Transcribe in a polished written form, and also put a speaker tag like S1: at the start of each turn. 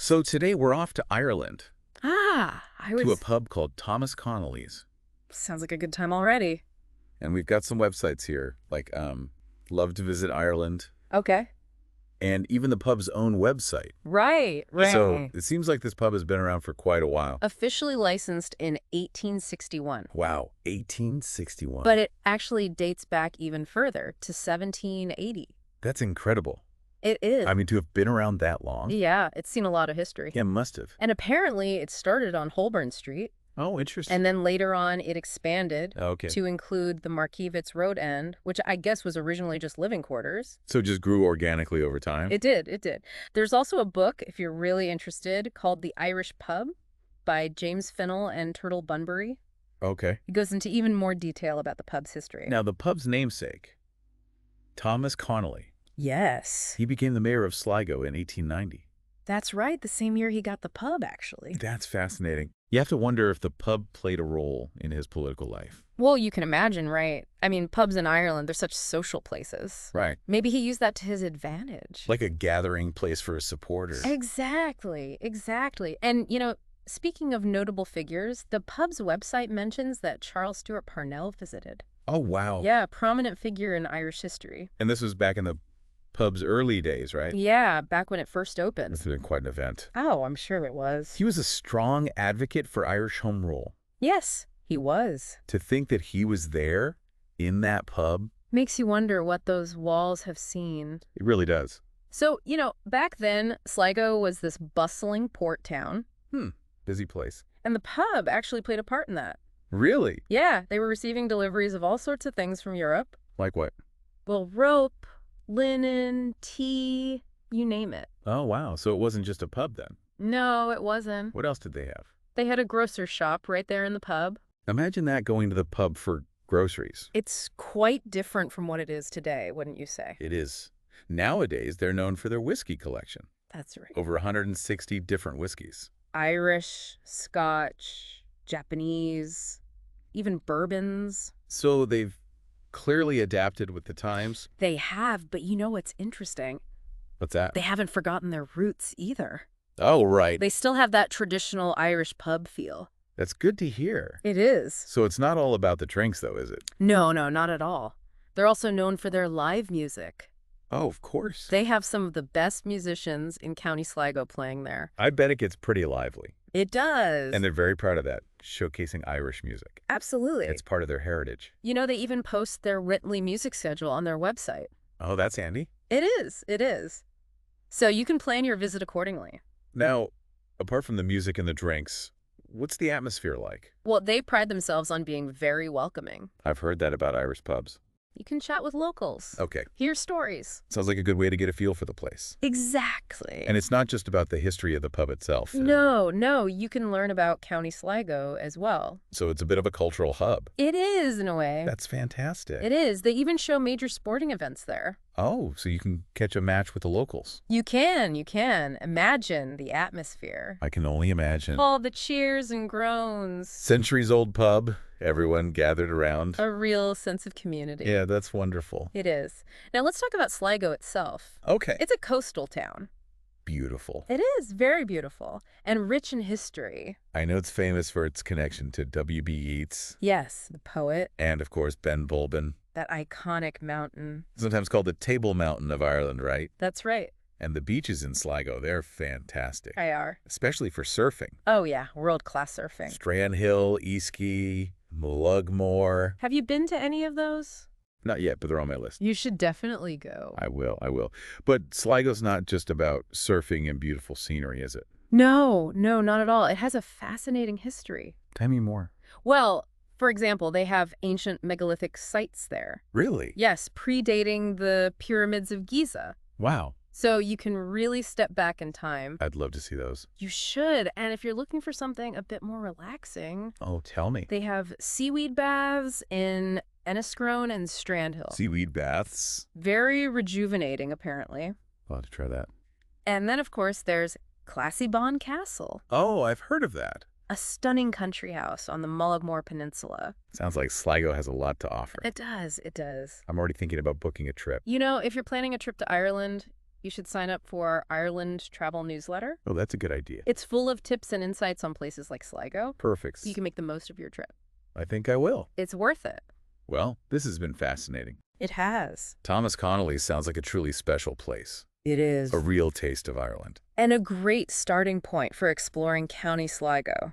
S1: So today we're off to Ireland,
S2: I
S1: to a
S2: was...
S1: pub called Thomas Connolly's.
S2: Sounds like a good time already.
S1: And we've got some websites here, like Love to Visit Ireland,
S2: Okay.
S1: and even the pub's own website.
S2: Right, right.
S1: So it seems like this pub has been around for quite a while.
S2: Officially licensed in 1861.
S1: Wow, 1861.
S2: But it actually dates back even further to 1780.
S1: That's incredible.
S2: It is.
S1: I mean, to have been around that long?
S2: Yeah, it's seen a lot of history.
S1: Yeah, must have.
S2: And apparently it started on Holborn Street,
S1: Oh, interesting.
S2: and then later on it expanded
S1: Okay.
S2: to include the Markievicz Road end, which I guess was originally just living quarters.
S1: So it just grew organically over time?
S2: It did. There's also a book, if you're really interested, called The Irish Pub by James Finnell and Turtle Bunbury.
S1: Okay.
S2: It goes into even more detail about the pub's history.
S1: Now, the pub's namesake, Thomas Connolly,
S2: Yes.
S1: he became the mayor of Sligo in 1890.
S2: That's right, the same year he got the pub, actually.
S1: That's fascinating. You have to wonder if the pub played a role in his political life.
S2: Well, you can imagine, right? I mean, pubs in Ireland, they're such social places.
S1: Right.
S2: Maybe he used that to his advantage.
S1: Like a gathering place for his supporters.
S2: Exactly. And, speaking of notable figures, the pub's website mentions that Charles Stewart Parnell visited.
S1: Oh, wow.
S2: Yeah, a prominent figure in Irish history.
S1: And this was back in the pub's early days, right?
S2: Yeah, back when it first opened.
S1: This has been quite an event.
S2: Oh, I'm sure it was.
S1: He was a strong advocate for Irish home rule.
S2: Yes, he was.
S1: To think that he was there in that pub,
S2: Makes you wonder what those walls have seen.
S1: it really does.
S2: So, back then, Sligo was this bustling port town,
S1: Busy place.
S2: and the pub actually played a part in that.
S1: Really?
S2: Yeah, they were receiving deliveries of all sorts of things from Europe.
S1: Like what?
S2: Well, rope, linen, tea, you name it.
S1: Oh, wow. So it wasn't just a pub then.
S2: No, it wasn't.
S1: What else did they have?
S2: They had a grocer's shop right there in the pub.
S1: Imagine that, going to the pub for groceries.
S2: It's quite different from what it is today, wouldn't you say?
S1: It is. Nowadays, they're known for their whiskey collection.
S2: That's right.
S1: Over 160 different whiskeys.
S2: Irish, Scotch, Japanese, even bourbons.
S1: So they've clearly adapted with the times.
S2: They have, but you know what's interesting?
S1: What's that?
S2: They haven't forgotten their roots either.
S1: Oh, right.
S2: They still have that traditional Irish pub feel.
S1: That's good to hear.
S2: It is.
S1: So it's not all about the drinks, though, is it?
S2: No, not at all. They're also known for their live music.
S1: Oh, of course.
S2: They have some of the best musicians in County Sligo playing there.
S1: I bet it gets pretty lively.
S2: It does.
S1: And they're very proud of that, showcasing Irish music.
S2: Absolutely.
S1: It's part of their heritage.
S2: They even post their Whitley music schedule on their website.
S1: Oh, that's handy.
S2: It is. So you can plan your visit accordingly.
S1: Now, apart from the music and the drinks, what's the atmosphere like?
S2: Well, they pride themselves on being very welcoming.
S1: I've heard that about Irish pubs.
S2: You can chat with locals.
S1: Okay.
S2: Hear stories.
S1: Sounds like a good way to get a feel for the place.
S2: Exactly.
S1: And it's not just about the history of the pub itself.
S2: No, you can learn about County Sligo as well.
S1: So it's a bit of a cultural hub.
S2: It is, in a way.
S1: That's fantastic.
S2: It is. They even show major sporting events there.
S1: Oh, so you can catch a match with the locals.
S2: You can. Imagine the atmosphere.
S1: I can only imagine.
S2: All the cheers and groans.
S1: Centuries-old pub, everyone gathered around.
S2: A real sense of community.
S1: Yeah, that's wonderful.
S2: It is. Now let's talk about Sligo itself.
S1: Okay.
S2: It's a coastal town.
S1: Beautiful.
S2: It is very beautiful and rich in history.
S1: I know it's famous for its connection to W.B. Yeats.
S2: Yes, the poet.
S1: And, of course, Ben Bulben.
S2: That iconic mountain.
S1: Sometimes called the Table Mountain of Ireland, right?
S2: That's right.
S1: And the beaches in Sligo, they're fantastic.
S2: They are.
S1: Especially for surfing.
S2: Oh, yeah. World-class surfing.
S1: Strandhill, Easkey, Mullugmore.
S2: Have you been to any of those?
S1: Not yet, but they're on my list.
S2: You should definitely go.
S1: I will. But Sligo's not just about surfing and beautiful scenery, is it?
S2: No, not at all. It has a fascinating history.
S1: Tell me more.
S2: Well, for example, they have ancient megalithic sites there.
S1: Really?
S2: Yes, predating the pyramids of Giza.
S1: Wow.
S2: So you can really step back in time.
S1: I'd love to see those.
S2: You should. And if you're looking for something a bit more relaxing,
S1: Oh, tell me.
S2: they have seaweed baths in Enniscrone and Strandhill.
S1: Seaweed baths.
S2: Very rejuvenating, apparently.
S1: I'll have to try that.
S2: And then, of course, there's Classybon Castle,
S1: Oh, I've heard of that.
S2: a stunning country house on the Mullagmore Peninsula.
S1: Sounds like Sligo has a lot to offer.
S2: It does.
S1: I'm already thinking about booking a trip.
S2: If you're planning a trip to Ireland, You should sign up for our Ireland travel newsletter.
S1: Oh, that's a good idea.
S2: It's full of tips and insights on places like Sligo,
S1: Perfect.
S2: so you can make the most of your trip.
S1: I think I will.
S2: It's worth it.
S1: Well, this has been fascinating.
S2: It has.
S1: Thomas Connolly sounds like a truly special place.
S2: It is.
S1: A real taste of Ireland.
S2: And a great starting point for exploring County Sligo.